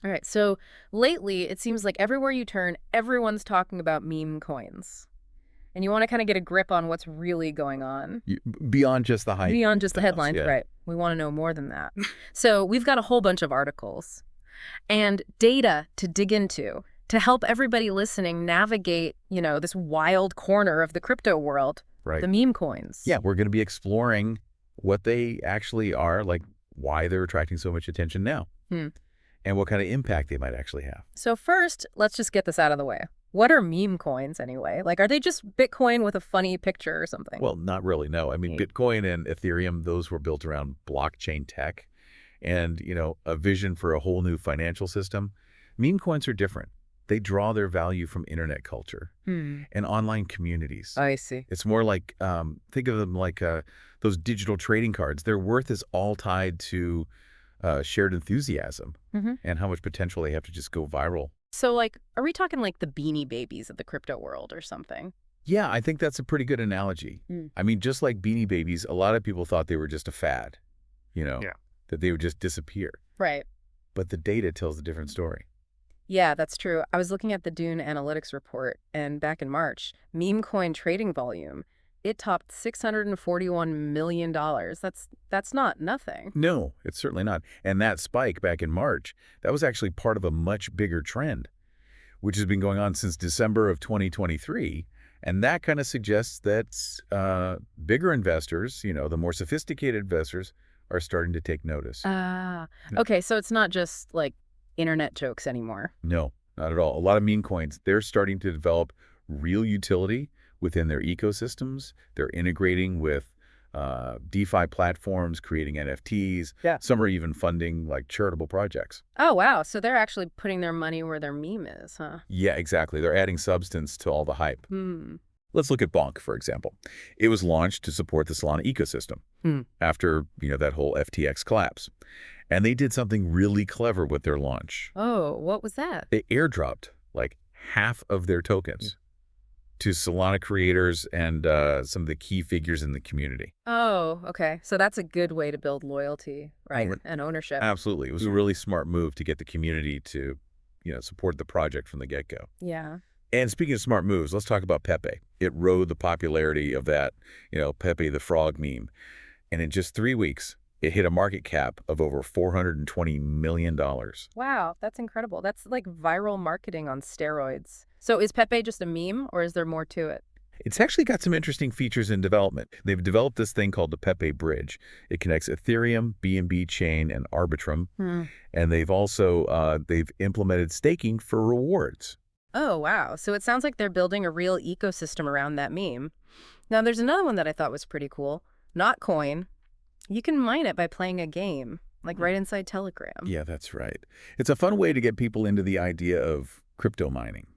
All right. So lately, it seems like everywhere you turn, everyone's talking about meme coins. And you want to kind of get a grip on what's really going on. Beyond just the hype Beyond just the house, headlines, yeah. right? We want to know more than that. So we've got a whole bunch of articles and data to dig into to help everybody listening navigate, this wild corner of the crypto world, Right. the meme coins. Yeah, we're going to be exploring what they actually are, like why they're attracting so much attention now, Hmm. and what kind of impact they might actually have. So first, let's just get this out of the way. What are meme coins anyway? Like, are they just Bitcoin with a funny picture or something? Well, not really, no. I mean, Neat. Bitcoin and Ethereum, those were built around blockchain tech and, a vision for a whole new financial system. Meme coins are different. They draw their value from internet culture and online communities. I see. It's more like, think of them like those digital trading cards. Their worth is all tied to shared enthusiasm and how much potential they have to just go viral. So, like, are we talking like the Beanie Babies of the crypto world or something? Yeah, I think that's a pretty good analogy. I mean, just like Beanie Babies, a lot of people thought they were just a fad, Yeah. that they would just disappear. Right. But the data tells a different story. Yeah, that's true. I was looking at the Dune Analytics report, and back in March, meme coin trading volume, it topped $641 million. That's not nothing. No, it's certainly not. And that spike back in March, that was actually part of a much bigger trend, which has been going on since December of 2023. And that kind of suggests that bigger investors, the more sophisticated investors, are starting to take notice. Ah, Yeah. okay, so it's not just like internet jokes anymore. No, not at all. A lot of meme coins, they're starting to develop real utility within their ecosystems. They're integrating with DeFi platforms, creating NFTs. Yeah. Some are even funding like charitable projects. Oh, wow. So they're actually putting their money where their meme is, huh? Yeah, exactly. They're adding substance to all the hype. Hmm. Let's look at BONK, for example. It was launched to support the Solana ecosystem after, that whole FTX collapse. And they did something really clever with their launch. Oh, what was that? They airdropped like half of their tokens to Solana creators and some of the key figures in the community. Oh, okay. So that's a good way to build loyalty, right? Right. And ownership. Absolutely. It was a really smart move to get the community to, support the project from the get-go. Yeah. And speaking of smart moves, let's talk about PEPE. It rode the popularity of that, Pepe the Frog meme. And in just 3 weeks, it hit a market cap of over $420 million. Wow, that's incredible. That's like viral marketing on steroids. So is Pepe just a meme or is there more to it? It's actually got some interesting features in development. They've developed this thing called the Pepe Bridge. It connects Ethereum, BNB Chain, and Arbitrum. And they've also they've implemented staking for rewards. Oh, wow. So it sounds like they're building a real ecosystem around that meme. Now, there's another one that I thought was pretty cool. Not Coin. You can mine it by playing a game, like right inside Telegram. Yeah, that's right. It's a fun way to get people into the idea of crypto mining,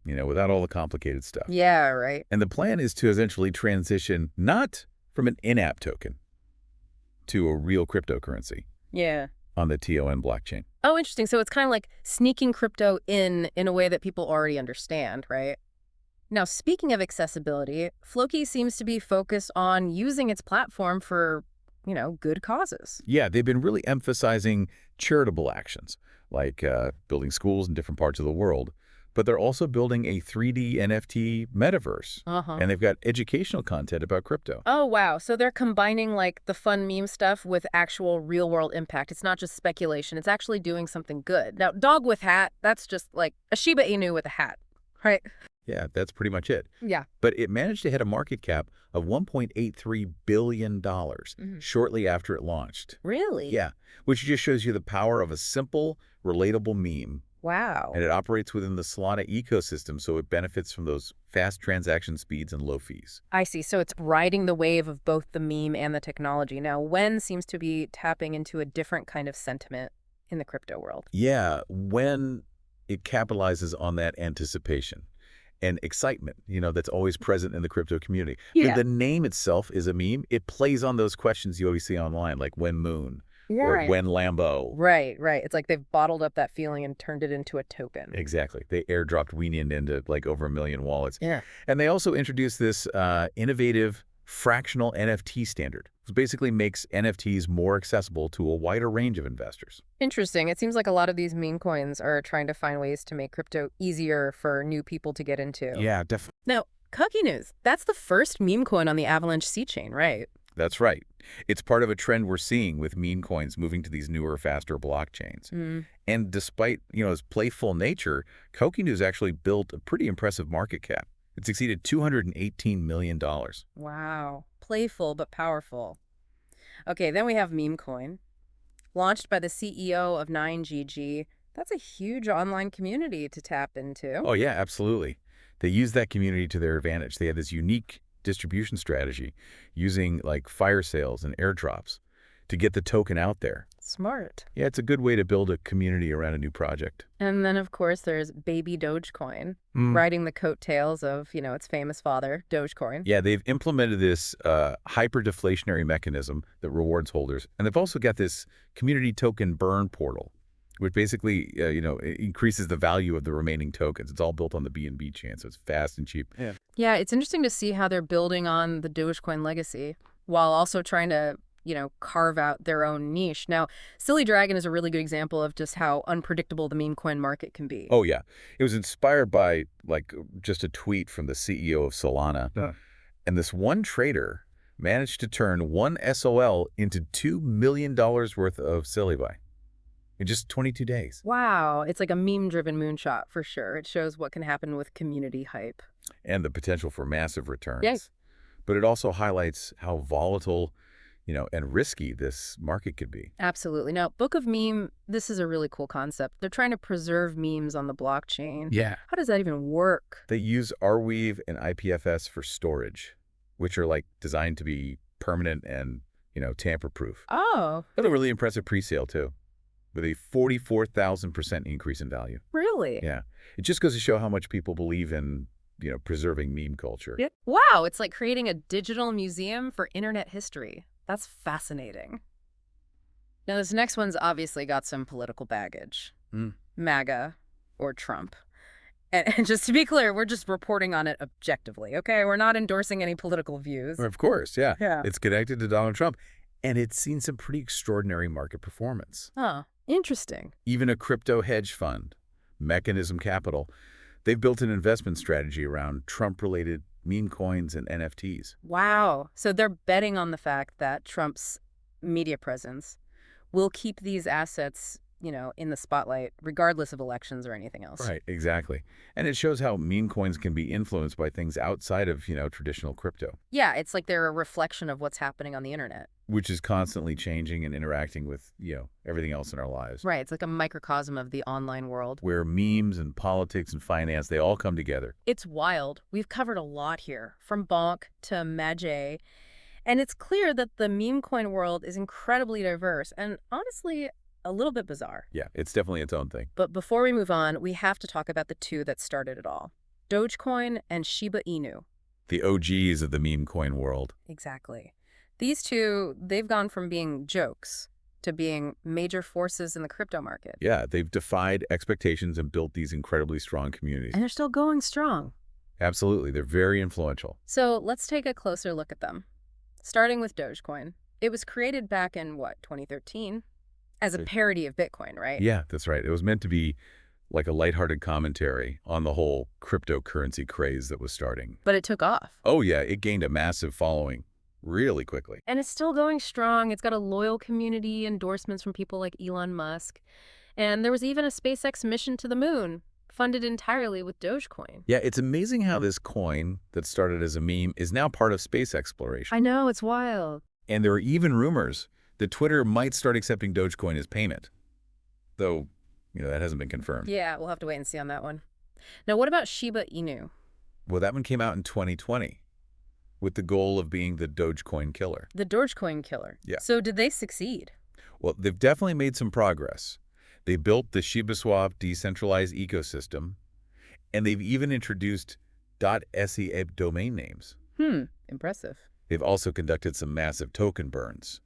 without all the complicated stuff. Yeah, right. And the plan is to essentially transition not from an in-app token to a real cryptocurrency Yeah. on the TON blockchain. Oh, interesting. So it's kind of like sneaking crypto in a way that people already understand, right? Now, speaking of accessibility, Floki seems to be focused on using its platform for, good causes. Yeah, they've been really emphasizing charitable actions, like building schools in different parts of the world. But they're also building a 3D NFT metaverse. And they've got educational content about crypto. Oh, wow. So they're combining like the fun meme stuff with actual real world impact. It's not just speculation. It's actually doing something good. Now, dog with hat, that's just like a Shiba Inu with a hat, right? Yeah, that's pretty much it. Yeah. But it managed to hit a market cap of $1.83 billion shortly after it launched. Really? Yeah, which just shows you the power of a simple, relatable meme. Wow. And it operates within the Solana ecosystem, so it benefits from those fast transaction speeds and low fees. I see. So it's riding the wave of both the meme and the technology. Now, Wen seems to be tapping into a different kind of sentiment in the crypto world. Yeah, when it capitalizes on that anticipation and excitement, that's always present in the crypto community. Yeah. The name itself is a meme. It plays on those questions you always see online, like when Moon or Right. when Lambo. Right. It's like they've bottled up that feeling and turned it into a token. Exactly. They airdropped Weenian into like over 1 million wallets. Yeah. And they also introduced this innovative fractional NFT standard. It basically makes NFTs more accessible to a wider range of investors. Interesting. It seems like a lot of these meme coins are trying to find ways to make crypto easier for new people to get into. Yeah, definitely. Now, Cookie News, that's the first meme coin on the Avalanche C chain, right? That's right. It's part of a trend we're seeing with meme coins moving to these newer, faster blockchains. Mm. And despite, its playful nature, News actually built a pretty impressive market cap. It's exceeded $218 million. Wow. Playful but powerful. Okay, then we have Memecoin, launched by the CEO of 9GG. That's a huge online community to tap into. Oh, yeah, absolutely. They use that community to their advantage. They have this unique distribution strategy using like fire sales and airdrops to get the token out there. Smart. Yeah, it's a good way to build a community around a new project. And then, of course, there's baby Dogecoin, Mm. riding the coattails of, its famous father, Dogecoin. Yeah, they've implemented this hyper-deflationary mechanism that rewards holders. And they've also got this community token burn portal, which basically, increases the value of the remaining tokens. It's all built on the BNB chain, so it's fast and cheap. Yeah. Yeah, it's interesting to see how they're building on the Dogecoin legacy while also trying to, carve out their own niche. Now, Silly Dragon is a really good example of just how unpredictable the meme coin market can be. Oh, yeah. It was inspired by, just a tweet from the CEO of Solana. Yeah. And this one trader managed to turn one SOL into $2 million worth of Silly Buy in just 22 days. Wow, it's like a meme-driven moonshot for sure. It shows what can happen with community hype. And the potential for massive returns. Yeah. But it also highlights how volatile, and risky this market could be. Absolutely. Now, Book of Meme, this is a really cool concept. They're trying to preserve memes on the blockchain. Yeah. How does that even work? They use Arweave and IPFS for storage, which are designed to be permanent and, tamper-proof. Oh. That's a really impressive pre-sale too, with a 44,000% increase in value. Really? Yeah. It just goes to show how much people believe in, preserving meme culture. Yeah. Wow, it's like creating a digital museum for internet history. That's fascinating. Now, this next one's obviously got some political baggage. MAGA or Trump. And just to be clear, we're just reporting on it objectively, okay? We're not endorsing any political views. Of course, yeah. Yeah. It's connected to Donald Trump, and it's seen some pretty extraordinary market performance. Oh, interesting. Even a crypto hedge fund, Mechanism Capital, they've built an investment strategy around Trump-related meme coins and NFTs. Wow. So they're betting on the fact that Trump's media presence will keep these assets, in the spotlight, regardless of elections or anything else. Right, exactly. And it shows how meme coins can be influenced by things outside of, traditional crypto. Yeah, it's like they're a reflection of what's happening on the internet. Which is constantly changing and interacting with, everything else in our lives. Right, it's like a microcosm of the online world. Where memes and politics and finance, they all come together. It's wild. We've covered a lot here, from BONK to Maj. And it's clear that the meme coin world is incredibly diverse and honestly a little bit bizarre. Yeah, it's definitely its own thing. But before we move on, we have to talk about the two that started it all. Dogecoin and Shiba Inu. The OGs of the meme coin world. Exactly. These two, they've gone from being jokes to being major forces in the crypto market. Yeah, they've defied expectations and built these incredibly strong communities. And they're still going strong. Absolutely. They're very influential. So let's take a closer look at them. Starting with Dogecoin. It was created back in, 2013? As a parody of Bitcoin, right? Yeah, that's right. It was meant to be like a lighthearted commentary on the whole cryptocurrency craze that was starting. But it took off. Oh, yeah. It gained a massive following really quickly. And it's still going strong. It's got a loyal community, endorsements from people like Elon Musk. And there was even a SpaceX mission to the moon, funded entirely with Dogecoin. Yeah, it's amazing how this coin that started as a meme is now part of space exploration. I know, it's wild. And there are even rumors that Twitter might start accepting Dogecoin as payment. Though, that hasn't been confirmed. Yeah, we'll have to wait and see on that one. Now, what about Shiba Inu? Well, that one came out in 2020 with the goal of being the Dogecoin killer. The Dogecoin killer. Yeah. So did they succeed? Well, they've definitely made some progress. They built the ShibaSwap decentralized ecosystem, and they've even introduced .se domain names. Impressive. They've also conducted some massive token burns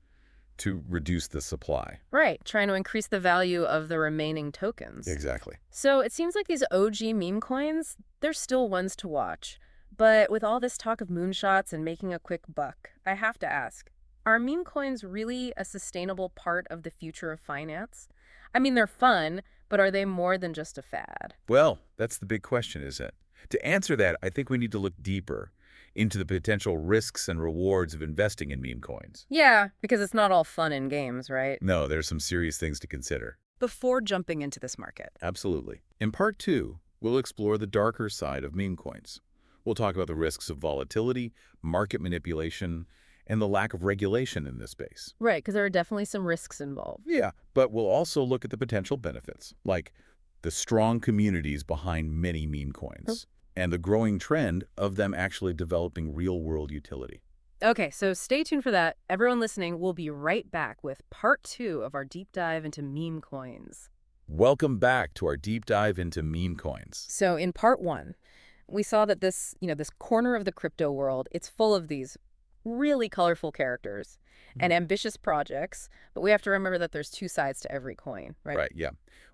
to reduce the supply. Right, trying to increase the value of the remaining tokens. Exactly. So it seems like these OG meme coins, they're still ones to watch. But with all this talk of moonshots and making a quick buck, I have to ask, Are meme coins really a sustainable part of the future of finance? I mean, they're fun, but are they more than just a fad? Well, that's the big question, isn't it? To answer that, I think we need to look deeper into the potential risks and rewards of investing in meme coins. Yeah, because it's not all fun and games, right? No, there's some serious things to consider. Before jumping into this market. Absolutely. In part two, we'll explore the darker side of meme coins. We'll talk about the risks of volatility, market manipulation, and the lack of regulation in this space. Right, because there are definitely some risks involved. Yeah, but we'll also look at the potential benefits, like the strong communities behind many meme coins and the growing trend of them actually developing real-world utility. Okay, so stay tuned for that. Everyone listening, we'll be right back with part 2 of our deep dive into meme coins. Welcome back to our deep dive into meme coins. So in part 1, we saw that this corner of the crypto world, it's full of these really colorful characters and ambitious projects, but we have to remember that there's two sides to every coin, right? Right, yeah.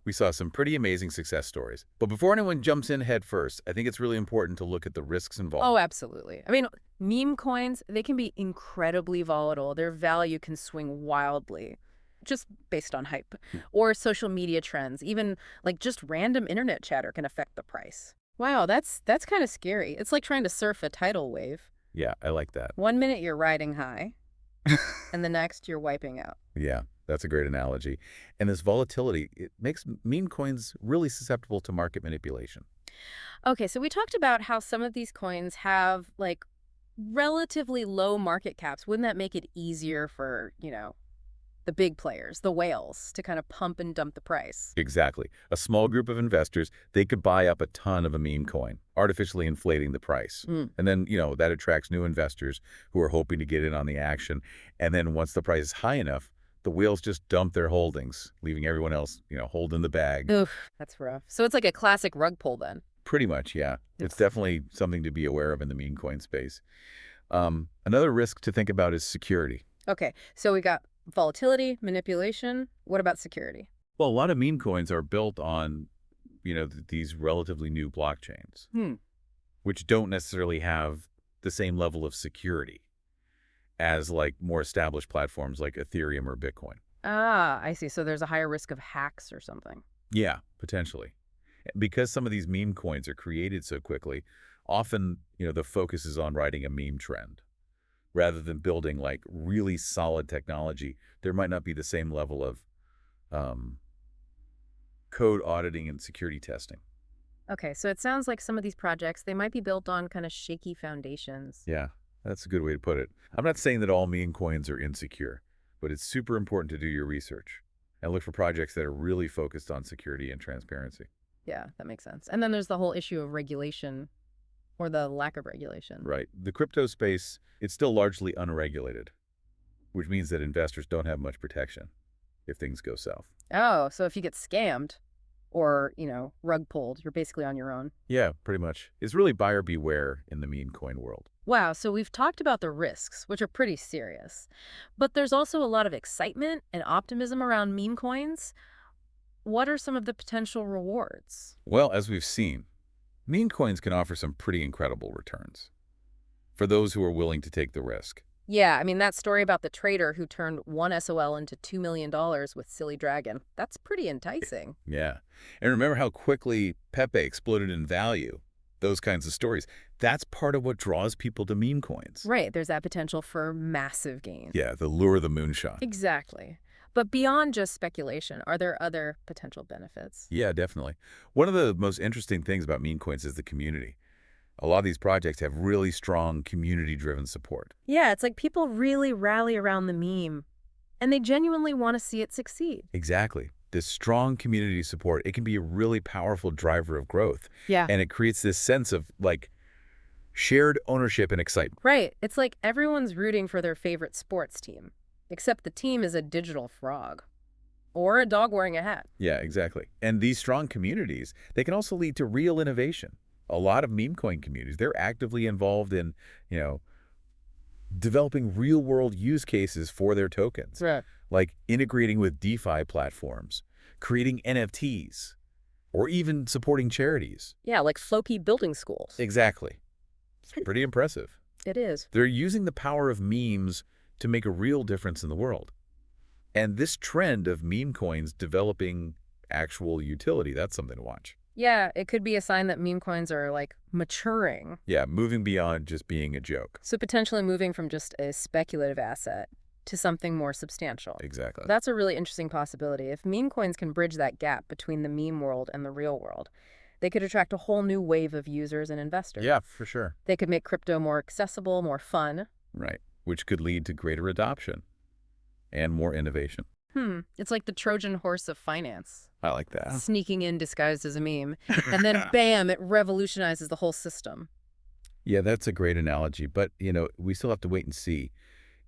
We saw some pretty amazing success stories. But before anyone jumps in head first, I think it's really important to look at the risks involved. Oh, absolutely. I mean, meme coins, they can be incredibly volatile. Their value can swing wildly just based on hype or social media trends. Even like just random internet chatter can affect the price. Wow, that's kind of scary. It's like trying to surf a tidal wave. Yeah, I like that. 1 minute you're riding high, and the next you're wiping out. Yeah, that's a great analogy. And this volatility, it makes meme coins really susceptible to market manipulation. Okay, so we talked about how some of these coins have like relatively low market caps. Wouldn't that make it easier for, the big players, the whales, to kind of pump and dump the price? Exactly. A small group of investors, they could buy up a ton of a meme coin, artificially inflating the price. Mm. And then, that attracts new investors who are hoping to get in on the action. And then once the price is high enough, the whales just dump their holdings, leaving everyone else, holding the bag. Oof, that's rough. So it's like a classic rug pull then. Pretty much, yeah. It's Oof. definitely something to be aware of in the meme coin space. Another risk to think about is security. Okay, so we got volatility, manipulation. What about security? Well, a lot of meme coins are built on, these relatively new blockchains, which don't necessarily have the same level of security as like more established platforms like Ethereum or Bitcoin. Ah, I see. So there's a higher risk of hacks or something. Yeah, potentially. Because some of these meme coins are created so quickly, often, the focus is on riding a meme trend. Rather than building like really solid technology, there might not be the same level of code auditing and security testing. Okay, so it sounds like some of these projects, they might be built on kind of shaky foundations. Yeah, that's a good way to put it. I'm not saying that all meme coins are insecure, but it's super important to do your research and look for projects that are really focused on security and transparency. Yeah, that makes sense. And then there's the whole issue of regulation or the lack of regulation. Right. The crypto space, it's still largely unregulated, which means that investors don't have much protection if things go south. Oh, so if you get scammed or, rug pulled, you're basically on your own. Yeah, pretty much. It's really buyer beware in the meme coin world. Wow, so we've talked about the risks, which are pretty serious. But there's also a lot of excitement and optimism around meme coins. What are some of the potential rewards? Well, as we've seen, meme coins can offer some pretty incredible returns for those who are willing to take the risk. Yeah, I mean, that story about the trader who turned one SOL into $2 million with Silly Dragon, that's pretty enticing. Yeah. And remember how quickly PEPE exploded in value? Those kinds of stories. That's part of what draws people to meme coins. Right, there's that potential for massive gain. Yeah, the lure of the moonshot. Exactly. But beyond just speculation, are there other potential benefits? Yeah, definitely. One of the most interesting things about meme coins is the community. A lot of these projects have really strong community-driven support. Yeah, it's like people really rally around the meme, and they genuinely want to see it succeed. Exactly. This strong community support, it can be a really powerful driver of growth. Yeah. And it creates this sense of, like, shared ownership and excitement. Right. It's like everyone's rooting for their favorite sports team, except the team is a digital frog or a dog wearing a hat. Yeah, exactly. And these strong communities, they can also lead to real innovation. A lot of meme coin communities, they're actively involved in, developing real-world use cases for their tokens. Right. Like integrating with DeFi platforms, creating NFTs, or even supporting charities. Yeah, like Floki building schools. Exactly. It's pretty impressive. It is. They're using the power of memes to make a real difference in the world. And this trend of meme coins developing actual utility, that's something to watch. Yeah, it could be a sign that meme coins are like maturing. Yeah, moving beyond just being a joke. So potentially moving from just a speculative asset to something more substantial. Exactly. That's a really interesting possibility. If meme coins can bridge that gap between the meme world and the real world, they could attract a whole new wave of users and investors. Yeah, for sure. They could make crypto more accessible, more fun. Right. Which could lead to greater adoption and more innovation. It's like the Trojan horse of finance, I like that. sneaking in disguised as a meme. And then bam, it revolutionizes the whole system. Yeah, that's a great analogy. But, we still have to wait and see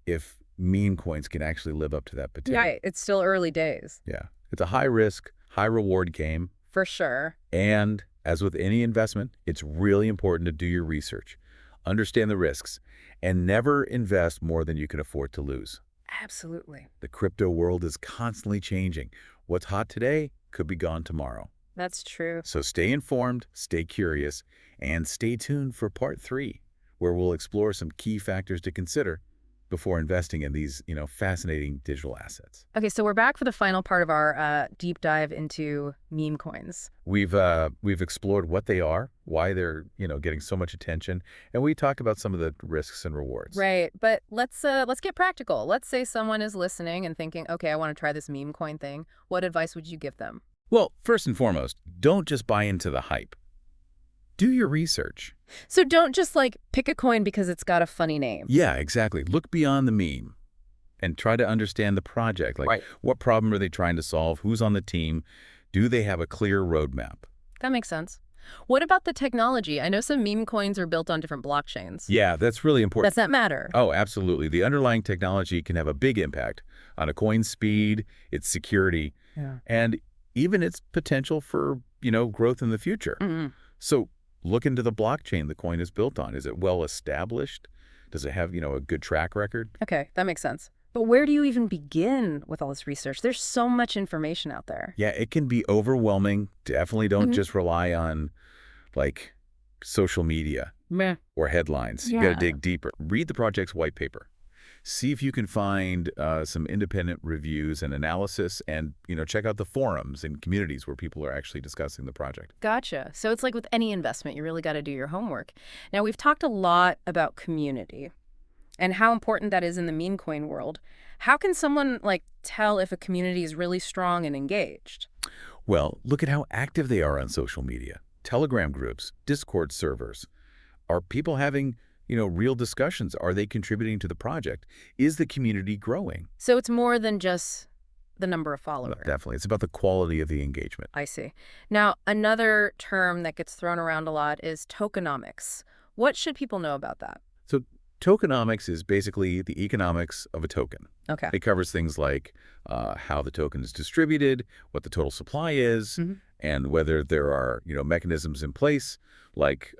if meme coins can actually live up to that potential. Yeah, it's still early days. Yeah. It's a high-risk, high-reward game. For sure. And as with any investment, it's really important to do your research, understand the risks, and never invest more than you can afford to lose. Absolutely. The crypto world is constantly changing. What's hot today could be gone tomorrow. That's true. So stay informed, stay curious, and stay tuned for part 3, where we'll explore some key factors to consider before investing in these, fascinating digital assets. Okay, so we're back for the final part of our deep dive into meme coins. We've explored what they are, why they're, getting so much attention, and we talk about some of the risks and rewards. Right, but let's get practical. Let's say someone is listening and thinking, okay, I want to try this meme coin thing. What advice would you give them? Well, first and foremost, don't just buy into the hype. Do your research. So don't just pick a coin because it's got a funny name. Yeah, exactly. Look beyond the meme and try to understand the project. Like, Right. What problem are they trying to solve? Who's on the team? Do they have a clear roadmap? That makes sense. What about the technology? I know some meme coins are built on different blockchains. Yeah, that's really important. Does that matter? Oh, absolutely. The underlying technology can have a big impact on a coin's speed, its security, Yeah. and even its potential for, growth in the future. Mm-hmm. So look into the blockchain the coin is built on. Is it well established? Does it have, a good track record? Okay, that makes sense. But where do you even begin with all this research? There's so much information out there. Yeah, it can be overwhelming. Definitely don't just rely on, social media Meh. or headlines. You Yeah. got to dig deeper. Read the project's white paper. See if you can find some independent reviews and analysis, and check out the forums and communities where people are actually discussing the project. Gotcha. So it's like with any investment, you really got to do your homework. Now, we've talked a lot about community and how important that is in the meme coin world. How can someone tell if a community is really strong and engaged? Well, look at how active they are on social media. Telegram groups, Discord servers. Are people having real discussions? Are they contributing to the project? Is the community growing? So it's more than just the number of followers. Definitely. It's about the quality of the engagement. I see. Now, another term that gets thrown around a lot is tokenomics. What should people know about that? So tokenomics is basically the economics of a token. Okay. It covers things like how the token is distributed, what the total supply is, and whether there are mechanisms in place like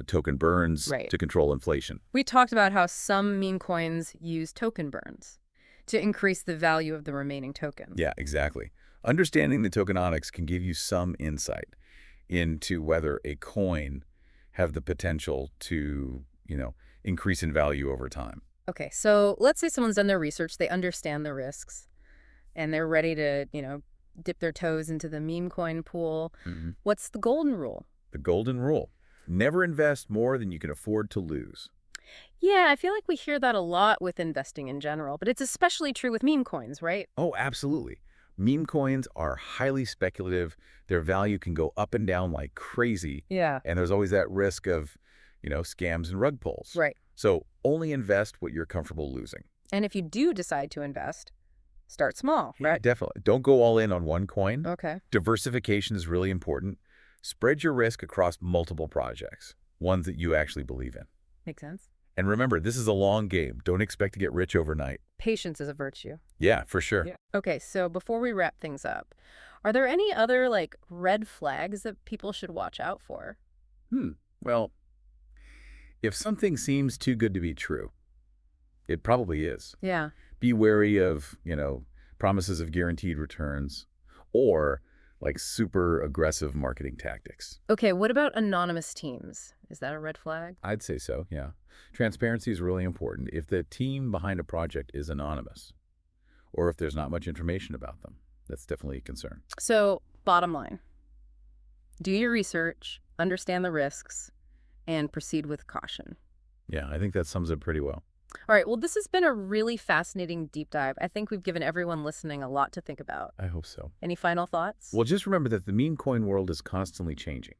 token burns Right. to control inflation. We talked about how some meme coins use token burns to increase the value of the remaining tokens. Yeah, exactly. Understanding the tokenomics can give you some insight into whether a coin have the potential to, increase in value over time. Okay, so let's say someone's done their research, they understand the risks, and they're ready to, dip their toes into the meme coin pool. What's the golden rule? The golden rule: never invest more than you can afford to lose. Yeah, I feel like we hear that a lot with investing in general, but it's especially true with meme coins, right? Oh, absolutely. Meme coins are highly speculative. Their value can go up and down like crazy. Yeah. And there's always that risk of, scams and rug pulls. Right. So only invest what you're comfortable losing. And if you do decide to invest, start small, Yeah, right? definitely. Don't go all in on one coin. Okay. Diversification is really important. Spread your risk across multiple projects, ones that you actually believe in. Makes sense. And remember, this is a long game. Don't expect to get rich overnight. Patience is a virtue. Yeah, for sure. Yeah. Okay, so before we wrap things up, are there any other red flags that people should watch out for? Well, if something seems too good to be true, it probably is. Yeah. Be wary of, promises of guaranteed returns, or like super aggressive marketing tactics. Okay, what about anonymous teams? Is that a red flag? I'd say so, yeah. Transparency is really important. If the team behind a project is anonymous, or if there's not much information about them, that's definitely a concern. So, bottom line, do your research, understand the risks, and proceed with caution. Yeah, I think that sums it pretty well. All right, well, this has been a really fascinating deep dive. I think we've given everyone listening a lot to think about. I hope so. Any final thoughts? Well, just remember that the meme coin world is constantly changing.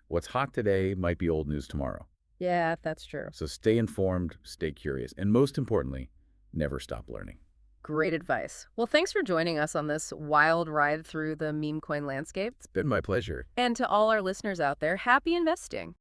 What's hot today might be old news tomorrow. Yeah, that's true. So stay informed, stay curious, and most importantly, never stop learning. Great advice. Well, thanks for joining us on this wild ride through the meme coin landscape. It's been my pleasure. And to all our listeners out there, happy investing.